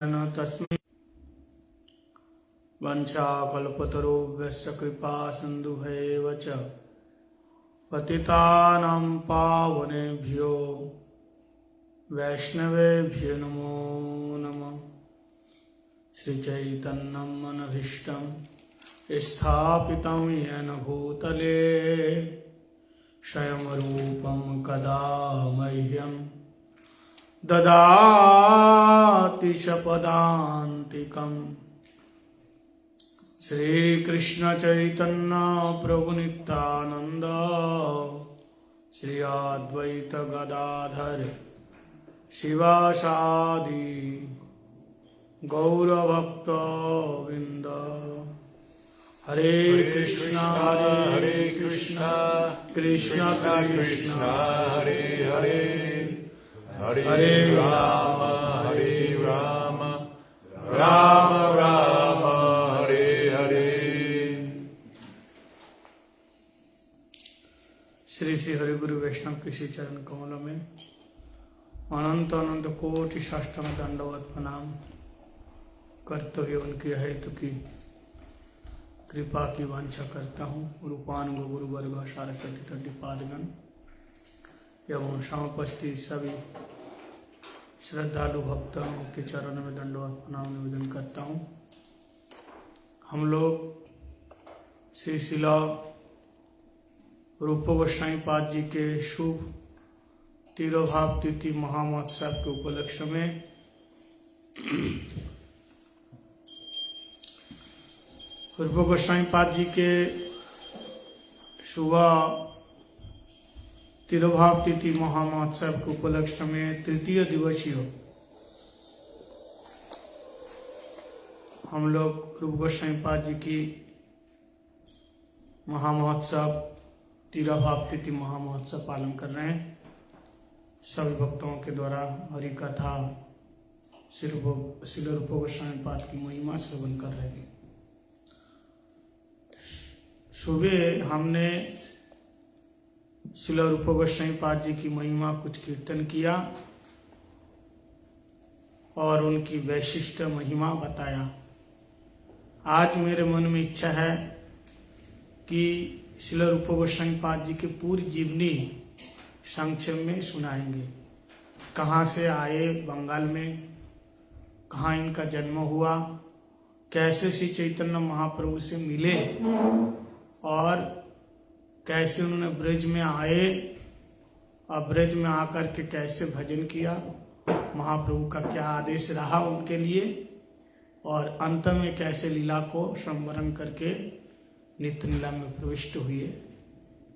तस्मै वंशाकल्पतरुभ्यश्च कृपा सिन्धुभ्यैव च पतितानां पावनेभ्यो वैष्णवेभ्यो नमो नमः। श्रीचैतन्यं मनभीष्टं स्थापितं येन भूतले स्वयं रूपं कदा मह्यं ददाति सपदान्तिकम्। श्रीकृष्ण चैतन्य प्रभु नित्यानंद श्री अद्वैत गदाधर शिवासादि गौरभक्त वृंद। हरे कृष्णा हरे कृष्णा कृष्ण कृष्ण हरे हरे हरे राम राम राम हरे हरे। श्री श्री हरि गुरु वैष्णव के श्री चरण कमलों में अनंत अनंत कोटि साष्टांग दंडवत प्रणाम करते हुए उनके हेतु की कृपा की वांछा करता हूँ। रूपानुग गुरु वर्ग सारस्वती तटिपादगण एवं समपस्थित सभी श्रद्धालु भक्तों के चरणों में दंडवत प्रणाम निवेदन करता हूँ। हम लोग श्री शिला रूप गोस्वामी पाद जी के शुभ तिरोभाव तिथि महामहोत्सव के उपलक्ष्य में रूप गोस्वामी पाद जी के शुभ तिरोभाव तिथि महामहोत्सव के उपलक्ष्य में तृतीय दिवसीय हम लोग रूप गोस्वामी पाद जी की महामहोत्सव तिरोभाव तिथि महामहोत्सव पालन कर रहे हैं। सभी भक्तों के द्वारा हरि कथा श्री रूप गोस्वामी पाद की महिमा श्रवण कर रहे हैं। सुबह हमने श्री रूप गोस्वामी पाद जी की महिमा कुछ कीर्तन किया और उनकी वैशिष्ट महिमा बताया। आज मेरे मन में इच्छा है कि श्री रूप गोस्वामी पाद जी की पूरी जीवनी संक्षेप में सुनाएंगे। कहाँ से आए बंगाल में, कहाँ इनका जन्म हुआ, कैसे श्री चैतन्य महाप्रभु से मिले और कैसे उन्होंने ब्रज में आए और ब्रज में आकर के कैसे भजन किया, महाप्रभु का क्या आदेश रहा उनके लिए और अंत में कैसे लीला को संवरण करके नित्य लीला में प्रविष्ट हुए।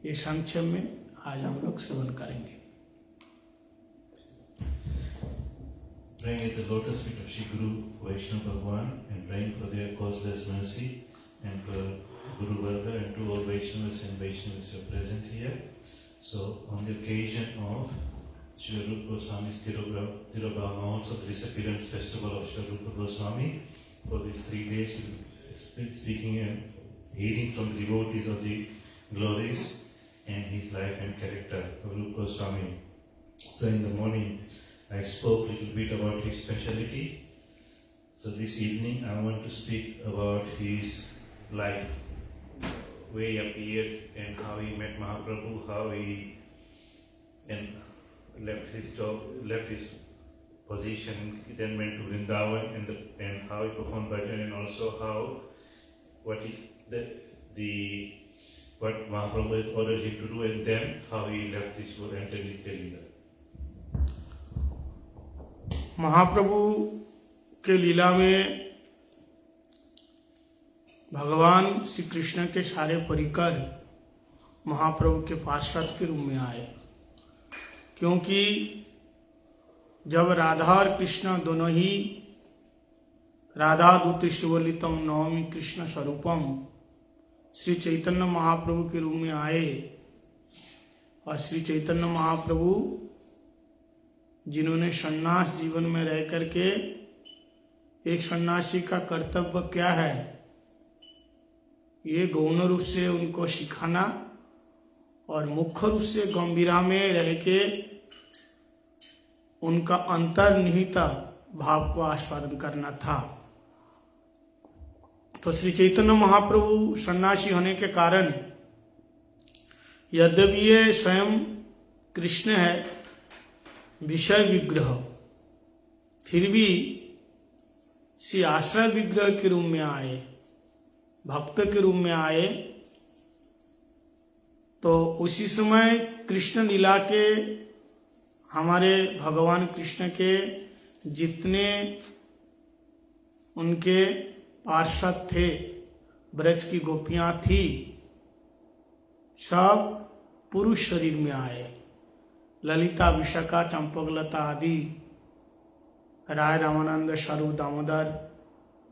ये संक्षेप में आज हम लोग श्रवण करेंगे। Praying at the lotus feet of Shri Guru Vaishnava Bhagwan and praying for their causeless mercy and for Guru Varga and to all Vaishnavas and Vaishnavas who are present here. So, on the occasion of Shri Rupa Goswami's Tirobhav Mahotsav, the disappearance festival of Shri Rupa Goswami, for these 3 days we will be speaking and hearing from the devotees of the glories and his life and character of Rupa Goswami. So, in the morning I spoke a little bit about his speciality. So, this evening I want to speak about his life, where he appeared and how he met Mahaprabhu, how he left his job, left his position, then went to Vrindavan and how he performed bhajan, and also how what Mahaprabhu has ordered him to do, and then how he left this world and entered Nitya Leela. महाप्रभु के लीला में भगवान श्री कृष्ण के सारे परिकर महाप्रभु के पार्षद के रूप में आए, क्योंकि जब राधा और कृष्ण दोनों ही राधा दूत शिवलितम नवमी कृष्ण स्वरूपम श्री चैतन्य महाप्रभु के रूप में आए और श्री चैतन्य महाप्रभु जिन्होंने सन्यास जीवन में रह करके, एक सन्यासी का कर्तव्य क्या है ये गौण रूप से उनको सिखाना और मुख्य रूप से गंभीरा में रह के उनका अंतर्निहित भाव को आस्वादन करना था। तो श्री चैतन्य महाप्रभु सन्यासी होने के कारण, यद्यपि ये स्वयं कृष्ण है विषय विग्रह, फिर भी श्री आश्रय विग्रह के रूप में आए, भक्त के रूप में आए। तो उसी समय कृष्ण लीला के, हमारे भगवान कृष्ण के जितने उनके पार्षद थे, ब्रज की गोपियां थी, सब पुरुष शरीर में आए। ललिता, विशाखा, चंपकलता आदि, राय रामानंद, स्वरूप दामोदर,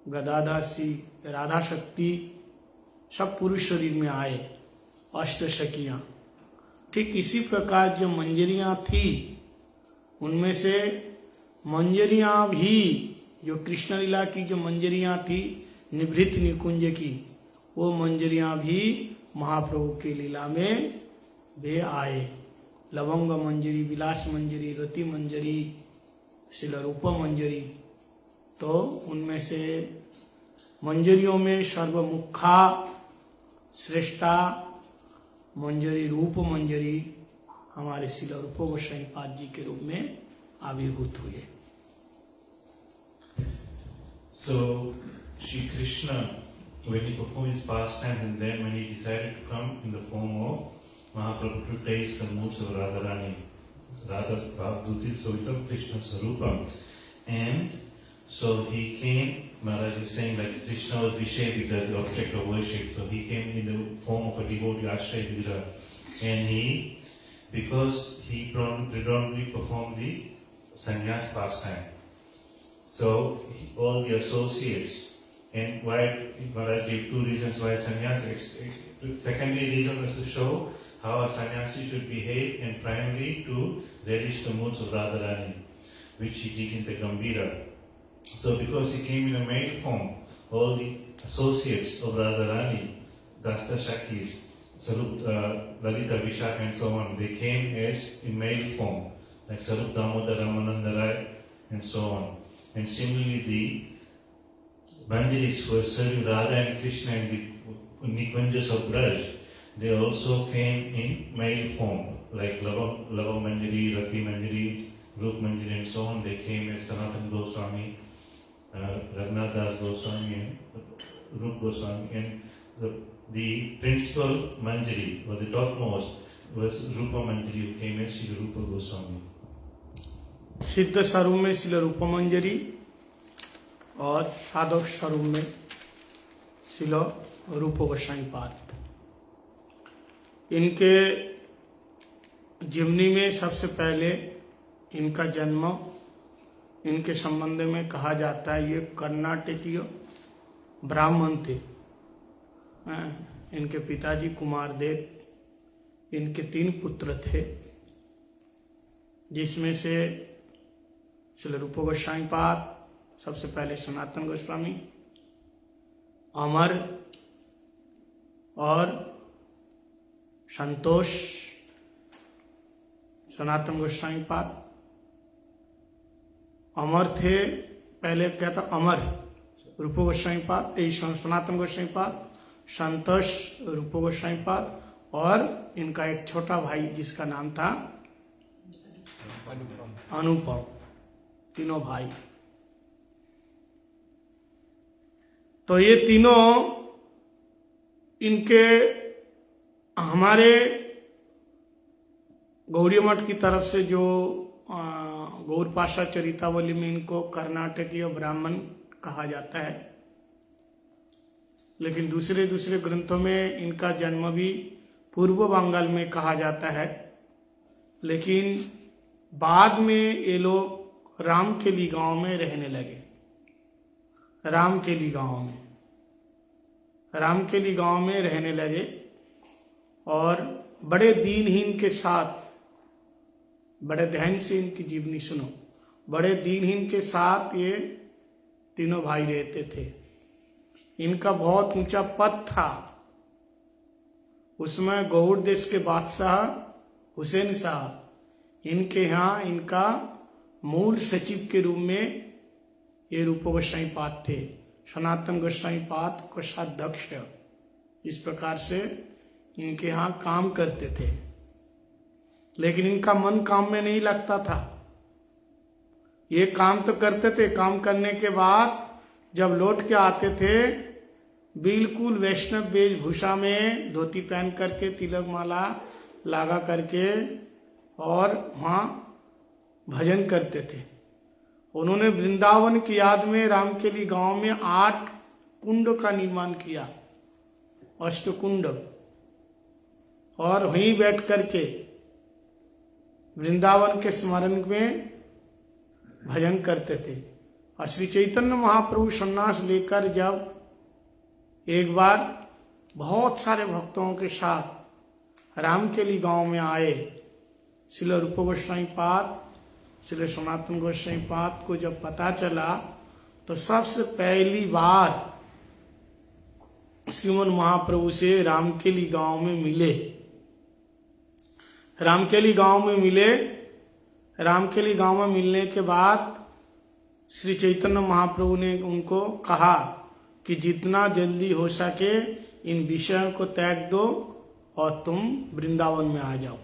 गदाधर, श्री राधा शक्ति, सब पुरुष शरीर में आए, अष्ट सखियां। ठीक इसी प्रकार जो मंजरियां थी, उनमें से मंजरियां भी, जो कृष्ण लीला की जो मंजरियां थी निभृत निकुंज की, वो मंजरियां भी महाप्रभु की लीला में वे आए। लवंग मंजरी, विलास मंजरी, रति मंजरी, शिल रूप मंजरी। तो उनमें से मंजरियों में सर्वमुखा श्रेष्ठा मंजरी, रूप मंजरी, हमारे शिल रूप गोस्वामी पाद जी के रूप में आविर्भूत हुए। So, Shri Krishna, when he performed his pastime, and then when he decided to come in the form of Mahaprabhu to taste the moods of Radharani, Radha Bhavduti Savita Krishna Sarupam. And so he came, Maharaj is saying that Krishna was Vishaya, the object of worship. So he came in the form of a devotee, Ashraya Vidra. And he, because he predominantly performed the sannyas pastime. So all the associates, and why Maharaj gave two reasons why sannyas. Secondary reason was to show how a sannyasi should behave, and primarily to relish the moods of Radharani, which he did in the Gambhira. So because he came in a male form, all the associates of Radharani, Dasta Shakis, Sarup, Lalita, Vishaka and so on, they came as in male form, like Sarup Damodar, Ramananda Rai and so on. And similarly, the Manjaris who were serving Radha and Krishna in the Nikunjas of Braj, they also came in male form, like Lava Manjari, Rati Manjari, Rup Manjari and so on. They came as Sanatana Goswami, Raghunath Das Goswami and Rup Goswami. And the principal Manjari, or the topmost, was Rupa Manjari, who came as Sri Rupa Goswami. सिद्ध स्वरूप में शिल रूप मंजरी और साधक स्वरूप में शिल रूप गोस्वामी पाद। इनके जीवनी में सबसे पहले इनका जन्म, इनके संबंध में कहा जाता है ये कर्नाटकीय ब्राह्मण थे। इनके पिताजी कुमारदेव, इनके 3 पुत्र थे, जिसमें से श्री रूप गोस्वामी पाद, सबसे पहले सनातन गोस्वामी, अमर और संतोष। सनातन गोस्वामी पाद अमर थे, पहले क्या था अमर रूप गोस्वामी पाद, सनातन गोस्वामी पाद, संतोष रूप गोस्वामी पाद, और इनका एक छोटा भाई जिसका नाम था अनुपम। तीनों भाई। तो ये तीनों इनके हमारे गौड़ी मठ की तरफ से जो गौर पाशा चरितावली में इनको कर्नाटकीय ब्राह्मण कहा जाता है, लेकिन दूसरे ग्रंथों में इनका जन्म भी पूर्व बंगाल में कहा जाता है। लेकिन बाद में ये लोग रामकेली गांव में रहने लगे। रामकेली गांव में रहने लगे और बड़े दीनहीन के साथ, बड़े ध्यान से इनकी जीवनी सुनो, बड़े दीनहीन के साथ ये तीनों भाई रहते थे। इनका बहुत ऊंचा पद था। उसमें गौड़ देश के बादशाह हुसैन शाह, इनके यहाँ इनका मूल सचिव के रूप में ये रूप गोस्वामी पाद थे। सनातन गोस्वामी पाद कोषाध्यक्ष इस प्रकार से इनके यहाँ काम करते थे, लेकिन इनका मन काम में नहीं लगता था। ये काम तो करते थे, काम करने के बाद जब लौट के आते थे बिल्कुल वैष्णव वेशभूषा में, धोती पहन करके, तिलक माला लगा करके, और वहां भजन करते थे। उन्होंने वृंदावन की याद में रामकेली गांव में 8 कुंड का निर्माण किया, अष्टकुंड, और वहीं बैठ करके वृंदावन के स्मरण में भजन करते थे। और श्री चैतन्य महाप्रभु सन्यास लेकर जब एक बार बहुत सारे भक्तों के साथ रामकेली गांव में आए, श्रील रूप गोस्वामी पाद, श्रील सनातन गोस्वामी पाद को जब पता चला तो सबसे पहली बार श्रीमन महाप्रभु से रामकेली गांव में मिले। रामकेली गांव में मिले। रामकेली गांव में मिलने के बाद श्री चैतन्य महाप्रभु ने उनको कहा कि जितना जल्दी हो सके इन विषयों को त्याग दो और तुम वृंदावन में आ जाओ।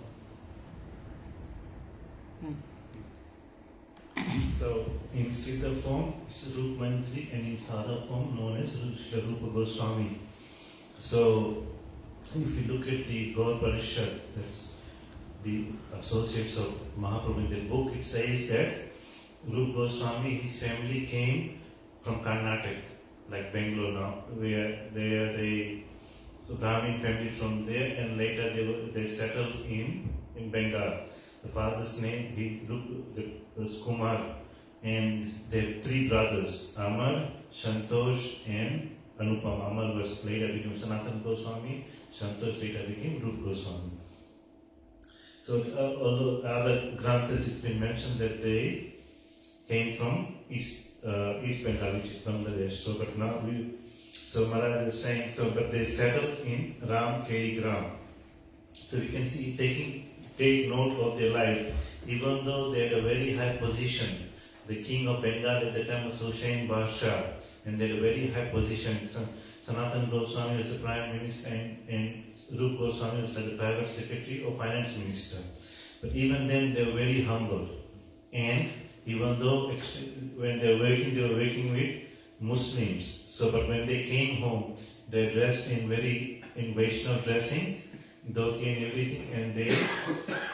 So in Siddha form, it's Rup Mantri, and in Sadha form, known as Srila Rupa Goswami. So if you look at the Gaur Parishad, that's the associates of Mahaprabhu in the book, it says that Rupa Goswami, his family came from Karnataka, like Bangalore now, where so Brahmin family from there, and later they settled in Bengal. The father's name was Kumar, and they had 3 brothers, Amar, Santosh, and Anupam. Amar was later became Sanatana Goswami, Santosh later became Rupa Goswami. So although other granthas it's been mentioned that they came from East Bengal, which is Bangladesh. So but now Maharaj was saying, but they settled in Ramkeli Gram. So we can see take note of their life, even though they had a very high position. The king of Bengal at the time was Hussain Basha, and they had a very high position. So Sanatana Goswami was the prime minister, and Rupa Goswami was like the private secretary or finance minister. But even then, they were very humble. And even though when they were working with Muslims. So, but when they came home, they dressed in Vaishnava dressing, dhoti and everything, and they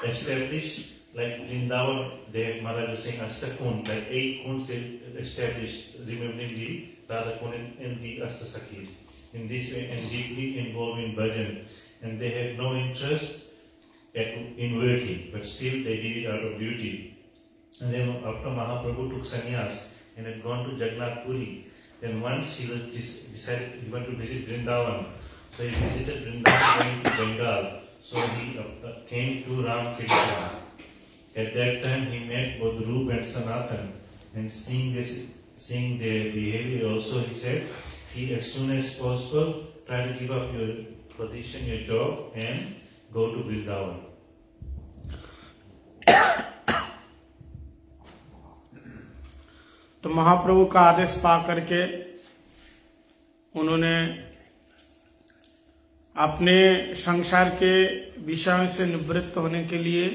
established, like Vrindavan, they Maharaj was saying Ashtakund, like 8 kunds they established, remembering the Radha Kund and the Astasakis. In this way, and deeply involved in bhajan. And they had no interest in working, but still they did it out of duty. And then after Mahaprabhu took sannyas and had gone to Jagannath Puri, then once he was decided he wanted to visit Vrindavan. So he visited Vrindavan going to Bengal. So he came to Ramkeli. At that time he met both Rup and Sanatan, and seeing their behavior also, he said, as soon as possible try to give up your position, your job, and go to Vrindavan. तो महाप्रभु का आदेश पा करके उन्होंने अपने संसार के विषयों से निवृत्त होने के लिए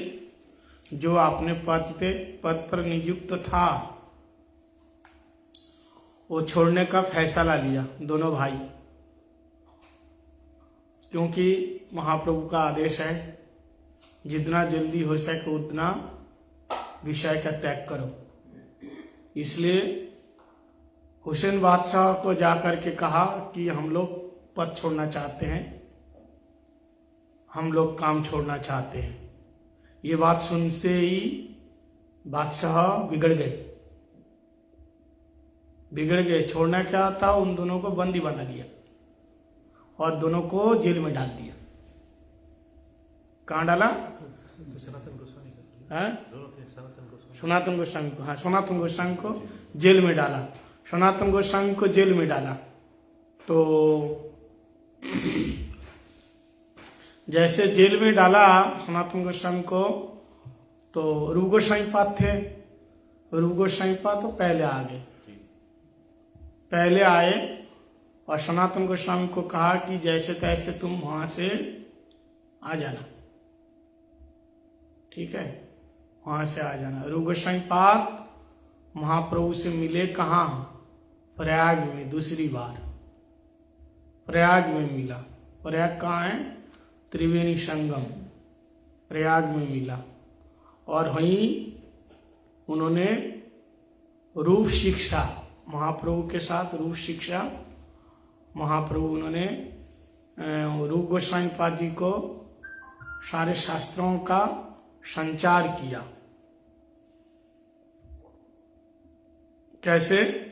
जो अपने पद पर नियुक्त था वो छोड़ने का फैसला लिया, दोनों भाई। क्योंकि महाप्रभु का आदेश है जितना जल्दी हो सके उतना विषय का त्याग करो। इसलिए हुसैन बादशाह को जाकर के कहा कि हम लोग पद छोड़ना चाहते हैं, हम लोग काम छोड़ना चाहते हैं। ये बात सुनते ही बादशाह बिगड़ गए। छोड़ना क्या था, उन दोनों को बंदी बना दिया और दोनों को जेल में डाल दिया। कहाँ डाला? सनातन गोस्वामी को, हाँ, सनातन गोस्वामी को जेल में डाला। सनातन गोस्वामी को जेल में डाला तो जैसे जेल में डाला सनातन गोस्वामी को, तो रूप गोस्वामी पाद थे। रूप गोस्वामी पाद तो पहले आ गए पहले आए और सनातन गोस्वामी को कहा कि जैसे तैसे तुम वहां से आ जाना, ठीक है, वहां से आ जाना। रूप गोस्वामी पाद महाप्रभु से मिले कहाँ? प्रयाग में, दूसरी बार प्रयाग में मिला। प्रयाग कहाँ है? त्रिवेणी संगम, प्रयाग में मिला। और वहीं उन्होंने रूप शिक्षा महाप्रभु के साथ, रूप शिक्षा महाप्रभु उन्होंने रूप गोस्वामी पाद जी को सारे शास्त्रों का संचार किया। कैसे?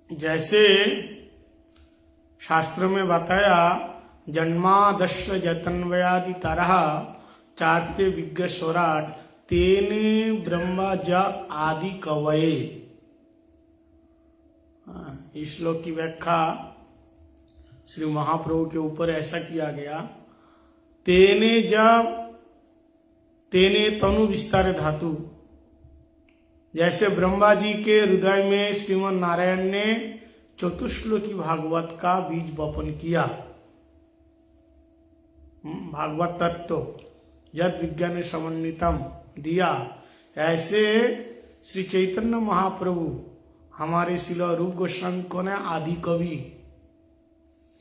जैसे शास्त्र में बताया, जन्मादश्य जतन्वयादि तरह चारते विज्ञ स्वराट तेने ब्रह्मा ज आदि कवये। इस श्लोक की व्याख्या श्री महाप्रभु के ऊपर ऐसा किया गया, तेने तनु विस्तार धातु, जैसे ब्रह्मा जी के हृदय में श्रीमन नारायण ने चतुश्लोकी भागवत का बीज बपन किया। भागवत तत्व यद विज्ञान समन्वितम दिया, ऐसे श्री चैतन्य महाप्रभु हमारे शिला रूप गोस्वामी को ने आदि कवि।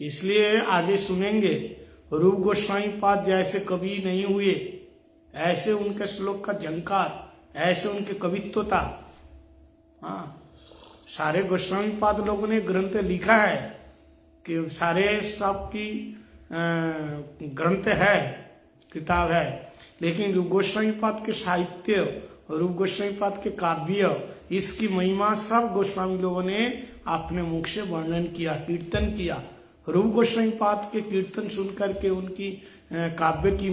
इसलिए आगे सुनेंगे, रूप गोस्वामी पाद जैसे कवि नहीं हुए, ऐसे उनके श्लोक का झंकार, ऐसे उनके कवित्व था। हाँ, सारे गोस्वामी पाद लोगों ने ग्रंथ लिखा है कि सारे सब की ग्रंथ है, किताब है, लेकिन रूप गोस्वामी पाद के साहित्य, रूप गोस्वामी पाद के काव्य, इसकी महिमा सब गोस्वामी लोगों ने अपने मुख से वर्णन किया, कीर्तन किया। रूप गोस्वामी पाद के कीर्तन सुनकर के, उनकी काव्य की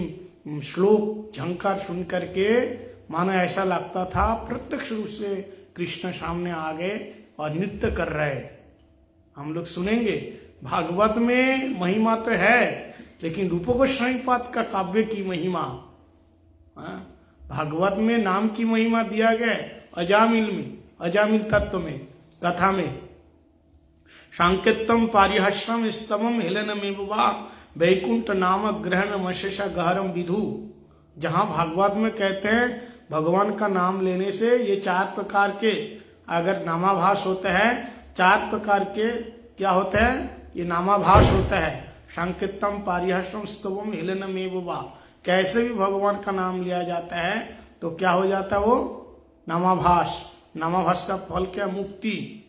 श्लोक झंकार सुन करके मानो ऐसा लगता था प्रत्यक्ष रूप से कृष्ण सामने आ गए और नृत्य कर रहे। हम लोग सुनेंगे, भागवत में महिमा तो है, लेकिन रूप गोस्वामी पाद का काव्य की महिमा, भागवत में नाम की महिमा दिया गया अजामिल में, अजामिल तत्व में, कथा में। सांकेतम पारिहास्यम स्तमम हेलनमेव वा वैकुंठ नामक ग्रहण मशेषा गहरम विधु। जहां भागवत में कहते हैं भगवान का नाम लेने से ये चार प्रकार के अगर नामाभास होते हैं, चार प्रकार के क्या होते हैं? ये नामाभास होता है। संकीर्तम पारिहास्यम स्तवम हेलनमेव वा, कैसे भी भगवान का नाम लिया जाता है तो क्या हो जाता है? वो नामाभास। नामाभास का फल क्या? मुक्ति।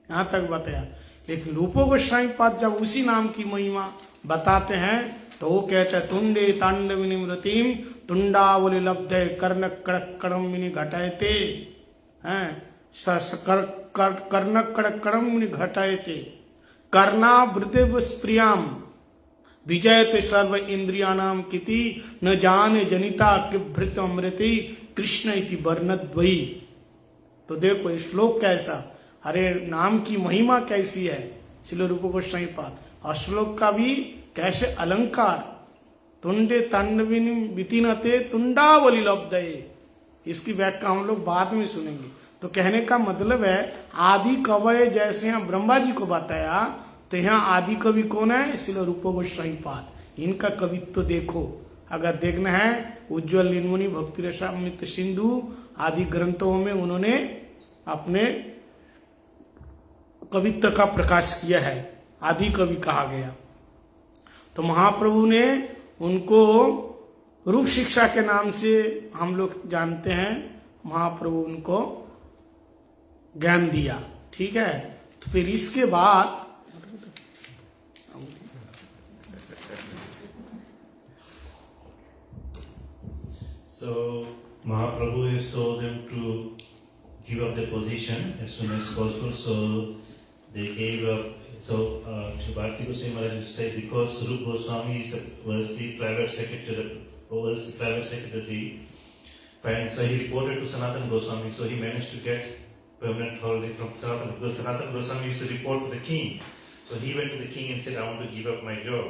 यहां तक बताया। लेकिन रूप गोस्वामी पाद जब उसी नाम की महिमा बताते हैं तो वो कहते हैं, तुंडे तांडविनी मृतिम तुंडावली लब्धे कर्ण कड़कड़मिनी घटायते, कर्ण कड़कड़मिनी घटायते, कर्णावृदेव प्रियाम विजयते सर्व इंद्रियाणाम किति न जाने जनिता किभृत अमृति कृष्ण इति वर्णद्वयी। तो देखो ये श्लोक कैसा, अरे नाम की महिमा कैसी है श्रील रूप गोस्वामी पाद, और श्लोक का भी कैसे अलंकार, तुंडे तांडविनी वितीनते तुंडावली लब्धये। इसकी व्याख्या हम लोग बाद में सुनेंगे। तो कहने का मतलब है आदि कवय, जैसे यहाँ ब्रह्मा जी को बताया तो यहाँ आदि कवि कौन है? श्रील रूप गोस्वामी पाद। इनका कवित्व देखो, अगर देखना है उज्ज्वल नीलमणि भक्ति रसामृत सिंधु आदि ग्रंथों में उन्होंने अपने कवित्व का प्रकाश किया है, आदि कवि कहा गया। तो महाप्रभु ने उनको रूप शिक्षा के नाम से हम लोग जानते हैं, महाप्रभु उनको ज्ञान दिया, ठीक है। तो फिर इसके बाद So Mahaprabhu has told them to give up their position as soon as possible. So they gave up. So Shri Bharati Goswami Maharaj said, because Rupa Goswami was the private secretary, so he reported to Sanatana Goswami. So he managed to get permanent holiday from Sanatana, because Sanatana Goswami used to report to the king. So he went to the king and said, I want to give up my job.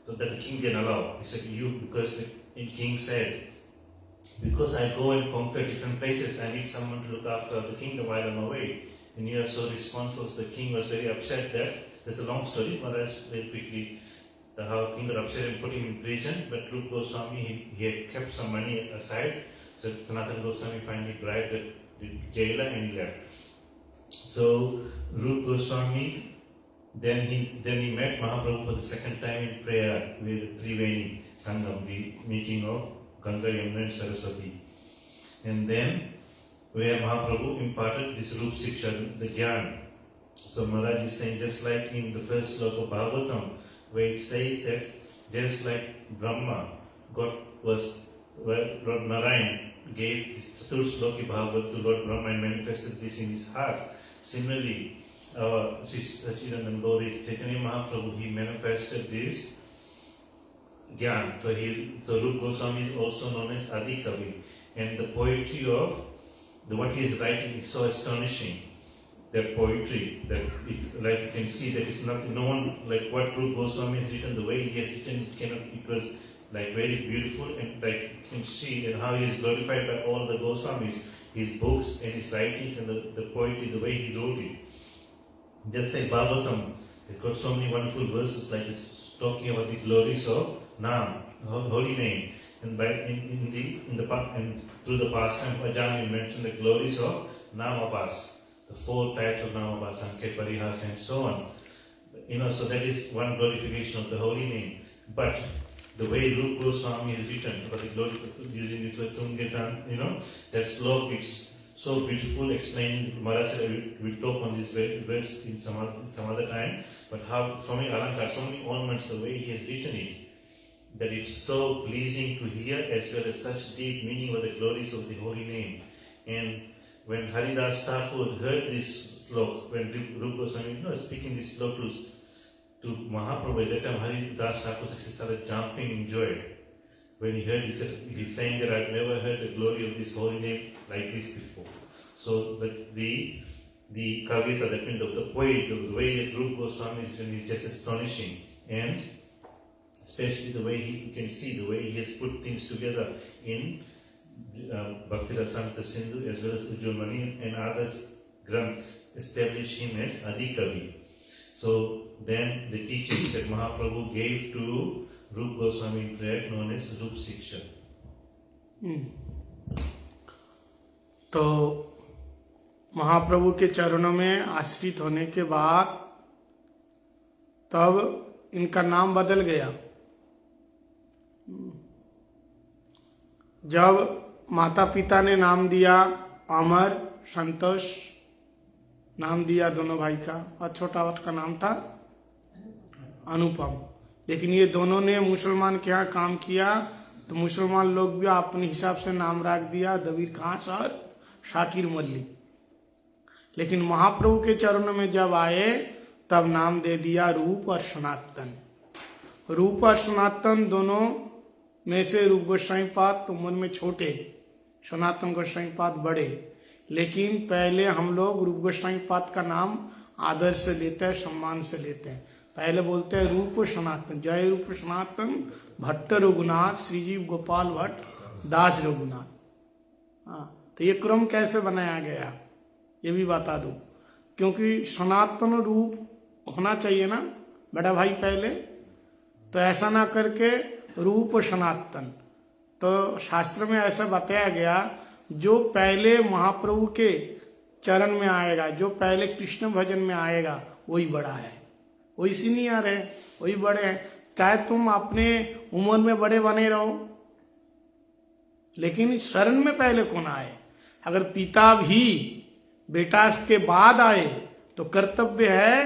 So that the king didn't allow. He said, because the king said, because I go and conquer different places, I need someone to look after the kingdom while I'm away. and you are so responsible. So the king was very upset that, there's a long story, but I'll very quickly, how king got upset and put him in prison, but Rupa Goswami, he had kept some money aside, so Sanatana Goswami finally bribed the jailer and he left. So Rupa Goswami, then he met Mahaprabhu for the second time in prayer with Triveni Sangam, the meeting of Ganga, Yamuna and Saraswati. And then where Mahaprabhu imparted this Rup Siksha, the Gyan. So Maharaj is saying, just like in the first sloka of Bhagavatam, where it says that just like Brahma, Lord Narayan gave this Chatur Sloki Bhagavad to Lord Brahma and manifested this in his heart. Similarly, Sri Sachidananda Gauri Chaitanya Mahaprabhu, he manifested this Gyan. So Rupa Goswami is also known as Adi Kavi. And the poetry of what he is writing is so astonishing. That poetry, that like you can see that it's not no one like what Rupa Goswami has written, the way he has written, it was like very beautiful, and like you can see and how he is glorified by all the Goswamis, his books and his writings and the poetry, the way he wrote it. Just like Bhagavatam, it's got so many wonderful verses, like it's talking about the glories of Nam, holy name, and through the pastime of Ajahn, we mentioned the glories of Namabhas. The 4 types of Namabhas, Sanket, Parihas, and so on. So that is one glorification of the holy name. But the way Rupa Goswami has written about the glories of using this word Tungetan, that slok, it's so beautiful, explaining. Maharaj said we'll talk on this verse in some other time. But how so many alankar, so many ornaments, the way he has written it, that it's so pleasing to hear, as well as such deep meaning of the glories of the holy name. And when Haridas Thakur heard this slok, when Rupa Goswami speaking this slok to Mahaprabhu, at that time Haridas Thakur actually started jumping in joy. When he heard, he's saying that I've never heard the glory of this holy name like this before. So the Kavita, that means the poet, the way that Rupa Goswami is written is just astonishing. And especially the way you can see the way he has put things together in Bhakti Rasamrita Sindhu, as well as Ujjwal Mani and others Granth establish him as Adi Kavi. So then the teaching that Mahaprabhu gave to Rupa Goswami in prayer, known as Rup Siksha. तो महाप्रभु के चरणों में आश्रित होने के बाद तब इनका नाम बदल गया। जब माता पिता ने नाम दिया अमर, संतोष नाम दिया दोनों भाई का, और छोटा वाट का नाम था अनुपम। लेकिन ये दोनों ने मुसलमान के यहाँ काम किया तो मुसलमान लोग भी अपने हिसाब से नाम रख दिया, दबीर खास और शाकिर मल्ली। लेकिन महाप्रभु के चरणों में जब आए तब नाम दे दिया रूप और सनातन। रूप और सनातन दोनों में से रूप गोस्वामी पाद तो उम्र में छोटे, सनातन गोस्वामी पाद बड़े। लेकिन पहले हम लोग रूप गोस्वामी पाद का नाम आदर से लेते हैं, सम्मान से लेते हैं। पहले बोलते हैं रूप सनातन, जय रूप सनातन भट्ट रघुनाथ श्रीजीव गोपाल भट्ट दास रघुनाथ। तो ये क्रम कैसे बनाया गया ये भी बता दूं, क्योंकि सनातन रूप होना चाहिए ना बड़ा भाई पहले, तो ऐसा ना करके रूप सनातन। तो शास्त्र में ऐसा बताया गया जो पहले महाप्रभु के चरण में आएगा, जो पहले कृष्ण भजन में आएगा वही बड़ा है, वही सीनियर है, वही बड़े हैं। चाहे तुम अपने उम्र में बड़े बने रहो, लेकिन शरण में पहले कौन आए। अगर पिता भी बेटा के बाद आए तो कर्तव्य है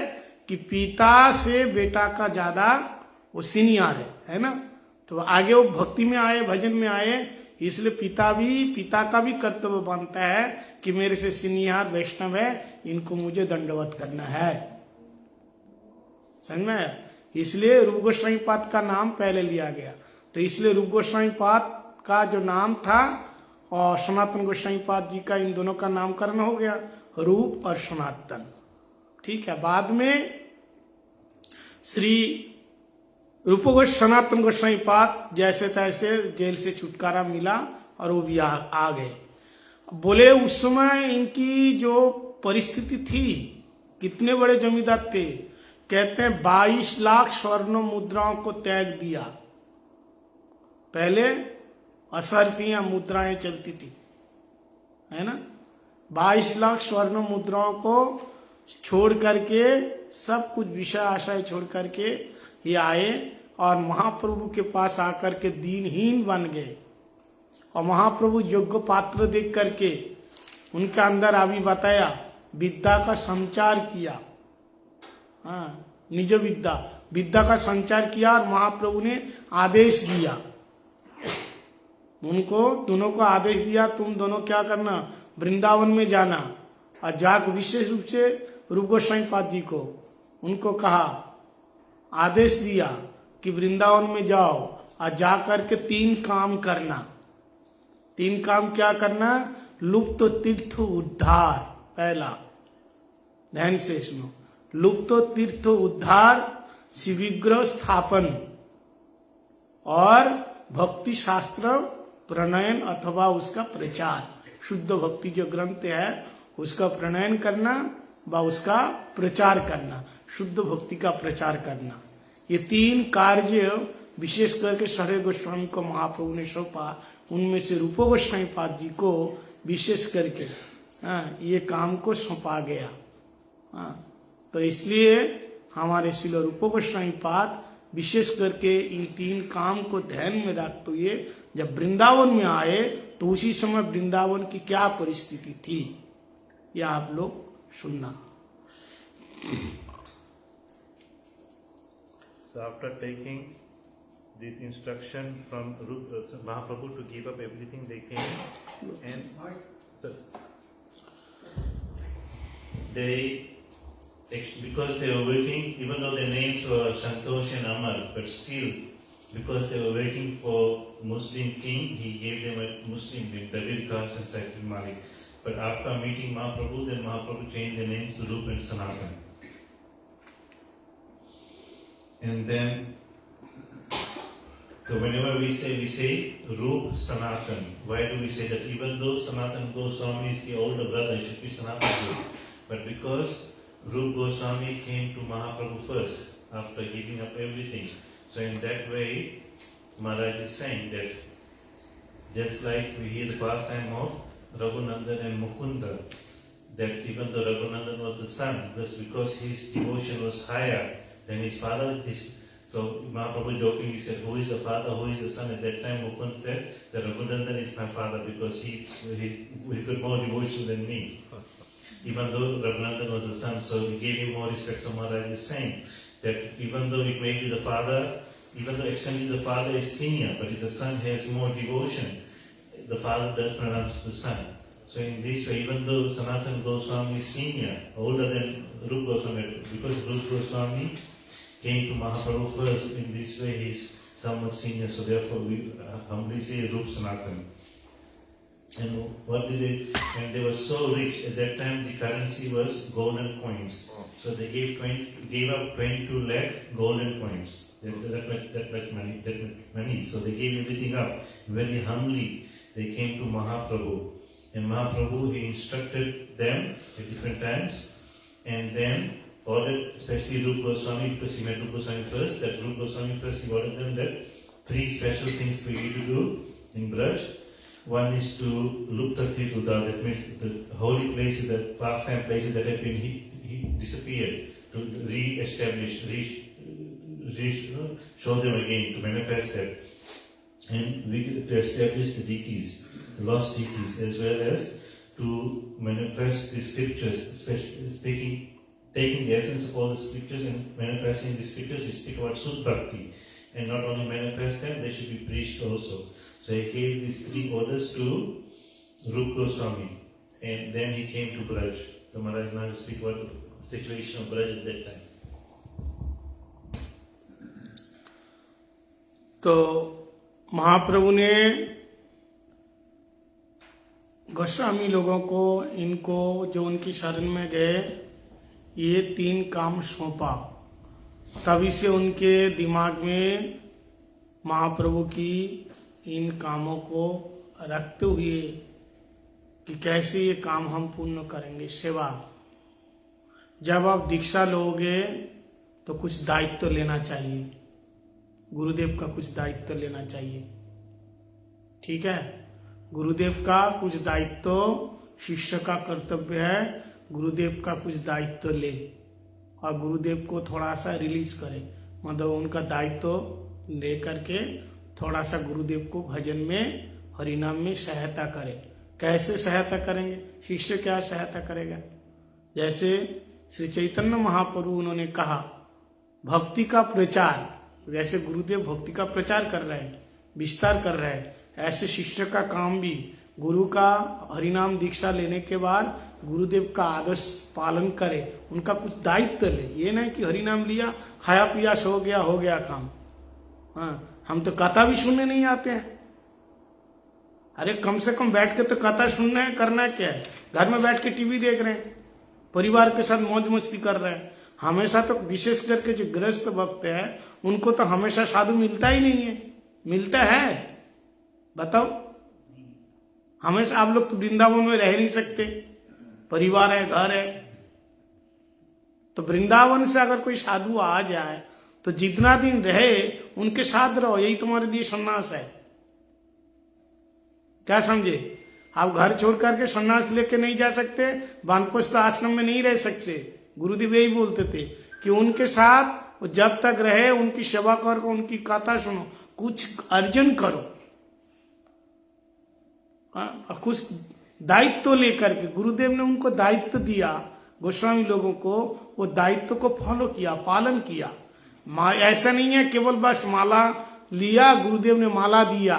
कि पिता से बेटा का ज्यादा वो सीनियर है ना। तो आगे वो भक्ति में आए, भजन में आए, इसलिए पिता का भी कर्तव्य बनता है कि मेरे से सीनियर वैष्णव है, इनको मुझे दंडवत करना है। समझ में? इसलिए रूप गोस्वामी पाद का नाम पहले लिया गया। तो इसलिए रूप गोस्वामी पाद का जो नाम था और सनातन गोस्वामी पाद जी का, इन दोनों का नामकरण हो गया रूप और सनातन। ठीक है। बाद में श्री रूप सनातन गोस्वामी पाद जैसे तैसे जेल से छुटकारा मिला और वो भी आ गए। बोले उस समय इनकी जो परिस्थिति थी। कितने बड़े जमींदार थे, कहते हैं 22 लाख स्वर्ण मुद्राओं को त्याग दिया। पहले असरफियां मुद्राएं चलती थी, है ना। 22 लाख स्वर्ण मुद्राओं को छोड़ करके, सब कुछ विषय आशय छोड़ करके ये आए और महाप्रभु के पास आकर के दीनहीन बन गए। और महाप्रभु योग्य पात्र देख करके उनके अंदर अभी बताया विद्या का संचार किया। हाँ, निज विद्या का संचार किया और महाप्रभु ने आदेश दिया उनको, दोनों को आदेश दिया, तुम दोनों क्या करना, वृंदावन में जाना। और जाकर विशेष रूप से रूप गोस्वामी पाद जी को उनको कहा, आदेश दिया कि वृंदावन में जाओ और जाकर के 3 काम करना। 3 काम क्या करना, लुप्त तीर्थ उद्धार, पहला ध्यान से सुनो, लुप्त तीर्थ उद्धार, शिविग्रह स्थापन और भक्ति शास्त्र प्रणयन अथवा उसका प्रचार। शुद्ध भक्ति जो ग्रंथ है उसका प्रणयन करना व उसका प्रचार करना, शुद्ध भक्ति का प्रचार करना। ये 3 कार्य विशेष करके शरय गोस्वामी को महाप्रभु ने सौंपा। उनमें से रूप गोस्वामी पाद जी को विशेष करके ये काम को सौंपा गया। तो इसलिए हमारे श्रील रूप गोस्वामी पाद विशेष करके इन 3 काम को ध्यान में रखते हुए जब वृंदावन में आए तो उसी समय वृंदावन की क्या परिस्थिति थी, यह आप लोग सुनना। So after taking this instruction from Mahaprabhu to give up everything, they came and because they were waiting, even though their names were Santosh and Amar, but still because they were waiting for Muslim king, he gave them a Muslim name, David Khas and Saiful Malik. But after meeting Mahaprabhu, then Mahaprabhu changed their names to Rup and Sanatan. And then, so whenever we say Rup Sanatan. Why do we say that? Even though Sanatan Goswami is the older brother, it should be Sanatan Rup. But because Rup Goswami came to Mahaprabhu first, after giving up everything. So in that way, Maharaj is saying that just like we hear the pastime of Raghunandan and Mukunda, that even though Raghunandan was the son, just because his devotion was higher than his father, so Mahaprabhu jokingly said, who is the father, who is the son? At that time Mukund said that Raghunandan is my father because he got more devotion than me. Even though Raghunandan was the son, so he gave him more respect. So Maharaj is saying that even though it may be the father, even though externally the father is senior, but if the son has more devotion, the father does pronounce the son. So in this way, even though Sanatana Goswami is senior, older than Rupa Goswami, because Rupa Goswami came to Mahaprabhu first, in this way he is somewhat senior, so therefore we humbly say Rupa Sanatana. And what did they? And they were so rich at that time. The currency was golden coins. So they gave up 22 lakh golden coins. That much money. So they gave everything up. Very humbly they came to Mahaprabhu. And Mahaprabhu, he instructed them at different times, and then ordered, especially Rupa Goswami, because he met Rupa Goswami first. That Rupa Goswami first, he ordered them that 3 special things for you to do in Braj. One is to Lupta Tirtha, that means the holy places, the pastime places that have been he disappeared, to re-establish, show them again, to manifest them. And to establish the deities, the lost deities, as well as to manifest the scriptures, especially taking the essence of all the scriptures and manifesting the scriptures. We speak about Sud Bhakti. And not only manifest them, they should be preached also. So he gave these 3 orders to Rupa Goswami, and then he came to Braj. So Maharaj now will speak about the situation of Braj at that time. तो महाप्रभु ने गोस्वामी लोगों को, इनको जो उनकी शरण में गए, ये 3 काम सौंपा। तभी से उनके दिमाग में महाप्रभु की इन कामों को रखते हुए कि कैसे ये काम हम पूर्ण करेंगे, सेवा जब आप दीक्षा लोगे तो कुछ दायित्व लेना चाहिए, गुरुदेव का कुछ दायित्व लेना चाहिए। ठीक है, गुरुदेव का कुछ दायित्व शिष्य का कर्तव्य है, गुरुदेव का कुछ दायित्व ले और गुरुदेव को थोड़ा सा रिलीज करे, मतलब उनका दायित्व ले करके थोड़ा सा गुरुदेव को भजन में, हरिनाम में सहायता करे। कैसे सहायता करेंगे? शिष्य क्या सहायता करेगा? जैसे श्री चैतन्य महाप्रभु उन्होंने कहा भक्ति का प्रचार, जैसे गुरुदेव भक्ति का प्रचार कर रहे हैं, विस्तार कर रहे हैं, ऐसे शिष्य का काम भी गुरु का हरिनाम दीक्षा लेने के बाद गुरुदेव का आदर्श पालन करे, उनका कुछ दायित्व ले। ये नहीं कि हरिनाम लिया, खाया पिया, सो गया काम। हाँ, हम तो कथा भी सुनने नहीं आते हैं। अरे कम से कम बैठ के तो कथा सुनना है, करना क्या है? घर में बैठ के टीवी देख रहे हैं, परिवार के साथ मौज मस्ती कर रहे हैं। हमेशा तो विशेष करके जो गृहस्थ भक्त है उनको तो हमेशा साधु मिलता ही नहीं है। मिलता है? बताओ। हमेशा आप लोग तो वृंदावन में रह नहीं सकते, परिवार है, घर है। तो वृंदावन से अगर कोई साधु आ जाए तो जितना दिन रहे उनके साथ रहो, यही तुम्हारे लिए सन्यास है। क्या समझे? आप घर छोड़ करके सन्यास लेके नहीं जा सकते, वानप्रस्थ आश्रम में नहीं रह सकते। गुरुदेव यही बोलते थे कि उनके साथ जब तक रहे उनकी सेवा करो, उनकी कथा सुनो, कुछ अर्जन करो, और कुछ दायित्व लेकर के। गुरुदेव ने उनको दायित्व दिया, गोस्वामी लोगों को, वो दायित्व को फॉलो किया, पालन किया। ऐसा नहीं है केवल बस माला लिया, गुरुदेव ने माला दिया,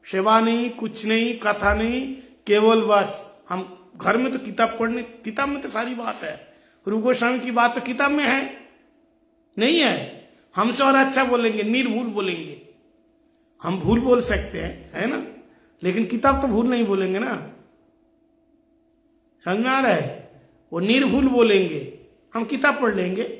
सेवा नहीं, कुछ नहीं, कथा नहीं, केवल बस हम घर में तो किताब पढ़ने, किताब में तो सारी बात है, रूप गोस्वामी की बात तो किताब में है नहीं है। हमसे और अच्छा बोलेंगे, निर्भूल बोलेंगे। हम भूल बोल सकते हैं, है ना, लेकिन किताब तो भूल नहीं बोलेंगे ना। समझ में आ रहा है? वो निर्भूल बोलेंगे, हम किताब पढ़ लेंगे।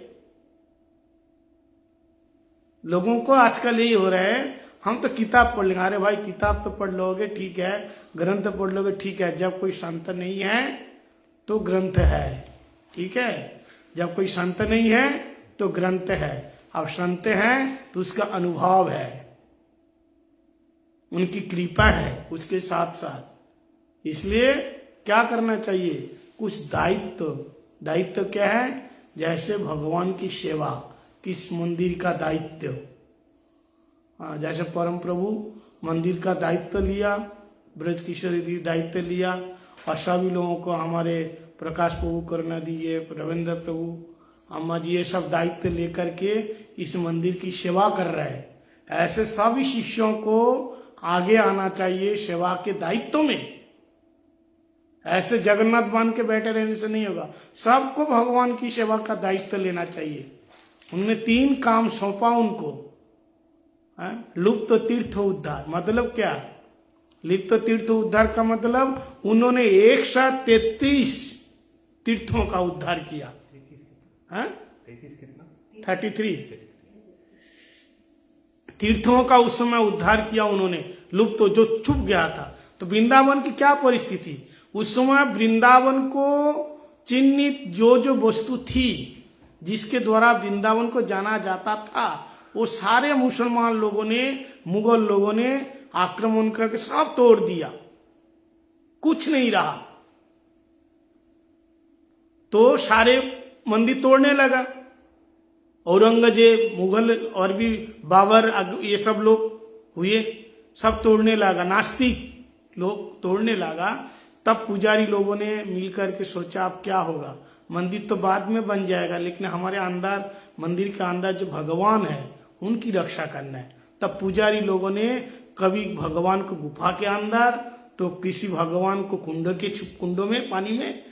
लोगों को आजकल यही हो रहा है, हम तो किताब पढ़ लेंगे। अरे भाई किताब तो पढ़ लोगे ठीक है, ग्रंथ पढ़ लोगे ठीक है, जब कोई संत नहीं है तो ग्रंथ है। ठीक है, जब कोई संत नहीं है तो ग्रंथ है। अब संत है तो उसका अनुभव है, उनकी कृपा है उसके साथ साथ। इसलिए क्या करना चाहिए? कुछ दायित्व। दायित्व क्या है? जैसे भगवान की सेवा, किस मंदिर का दायित्व, जैसे परम प्रभु मंदिर का दायित्व लिया, ब्रज किशोर जी दायित्व लिया, और सभी लोगों को हमारे प्रकाश प्रभु करना दिए, रविंद्र प्रभु, अम्मा जी, ये सब दायित्व लेकर के इस मंदिर की सेवा कर रहे हैं। ऐसे सभी शिष्यों को आगे आना चाहिए सेवा के दायित्व में। ऐसे जगन्नाथ बांध के बैठे रहने से नहीं होगा, सबको भगवान की सेवा का दायित्व लेना चाहिए। उनने 3 काम सौंपा उनको। लुप्त तीर्थ उद्धार मतलब क्या? लिप्त तीर्थ उद्धार का मतलब उन्होंने 133 तीर्थों का उद्धार किया। 33 तीर्थों का उस समय उद्धार किया उन्होंने, लुप्त जो छुप गया था। तो वृंदावन की क्या परिस्थिति? उस समय वृंदावन को चिन्हित जो वस्तु थी जिसके द्वारा वृंदावन को जाना जाता था, वो सारे मुसलमान लोगों ने, मुगल लोगों ने आक्रमण करके सब तोड़ दिया, कुछ नहीं रहा। तो सारे मंदिर तोड़ने लगा। औरंगजेब, मुगल और भी बाबर, ये सब लोग हुए, सब तोड़ने लगा, नास्तिक लोग तोड़ने लगा। तब पुजारी लोगों ने मिलकर के सोचा अब क्या होगा, मंदिर तो बाद में बन जाएगा, लेकिन हमारे अंदर, मंदिर के अंदर जो भगवान है उनकी रक्षा करना है। तब पुजारी लोगों ने कभी भगवान को गुफा के अंदर, तो किसी भगवान को कुंडों में पानी में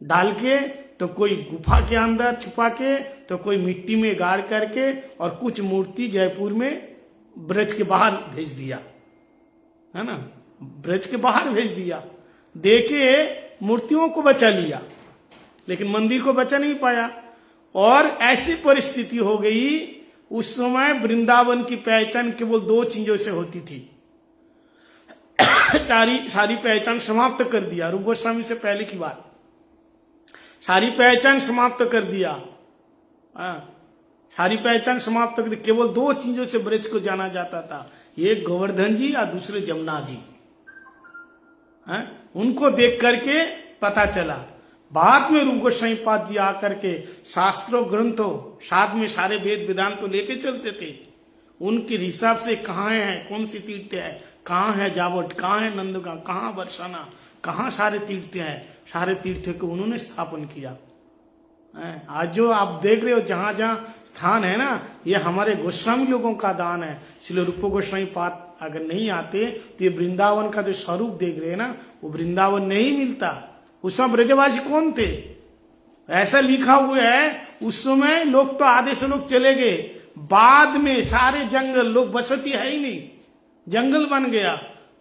डाल के, तो कोई गुफा के अंदर छुपा के, तो कोई मिट्टी में गाड़ करके, और कुछ मूर्ति जयपुर में ब्रज के बाहर भेज दिया, है ना, ब्रज के बाहर भेज दिया। देखे मूर्तियों को बचा लिया लेकिन मंदिर को बचा नहीं पाया। और ऐसी परिस्थिति हो गई, उस समय वृंदावन की पहचान केवल 2 चीजों से होती थी। सारी पहचान समाप्त कर दिया, रूप गोस्वामी से पहले की बात। सारी पहचान समाप्त कर दिया। सारी पहचान समाप्त कर दी। केवल दो चीजों से ब्रज को जाना जाता था, एक गोवर्धन जी और दूसरे जमुना जी। उनको देख करके पता चला। बाद में रूप गोस्वामी पाद जी आकर के शास्त्रों ग्रंथों साथ में सारे वेद विधान को लेके चलते थे। उनके हिसाब से कहाँ है, कौन सी तीर्थ है, कहाँ है जावट, कहाँ है नंदगा, कहाँ बरसाना, कहाँ सारे तीर्थ हैं, सारे तीर्थ को उन्होंने स्थापन किया। आज जो आप देख रहे हो जहां जहां स्थान है ना, ये हमारे गोस्वामी लोगों का दान है। इसलिए रूप गोस्वामी पाद अगर नहीं आते तो ये वृंदावन का जो स्वरूप देख रहे हैं ना, वो वृंदावन नहीं मिलता। उस समय ब्रजवासी कौन थे? ऐसा लिखा हुआ है, उस समय लोग तो आधे से लोग चले गए, बाद में सारे जंगल, लोग बसती है ही नहीं, जंगल बन गया।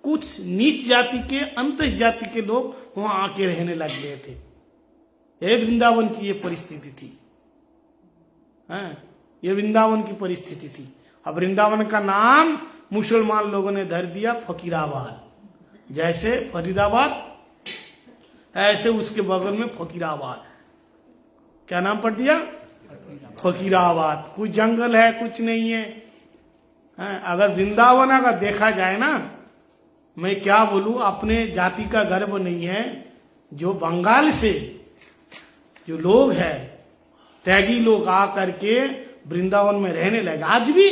कुछ नीच जाति के, अंत जाति के लोग वहां आके रहने लग गए थे। ये वृंदावन की ये परिस्थिति थी। ये वृंदावन की परिस्थिति थी। अब वृंदावन का नाम मुसलमान लोगों ने धर दिया फकीराबाद। जैसे फरीदाबाद, ऐसे उसके बगल में फकीराबाद। क्या नाम पड़ दिया? फकीराबाद। कुछ जंगल है, कुछ नहीं है। अगर वृंदावन अगर देखा जाए ना, मैं क्या बोलूं, अपने जाति का गर्व नहीं है। जो बंगाल से जो लोग हैं, त्यागी लोग आ करके वृंदावन में रहने लगे। आज भी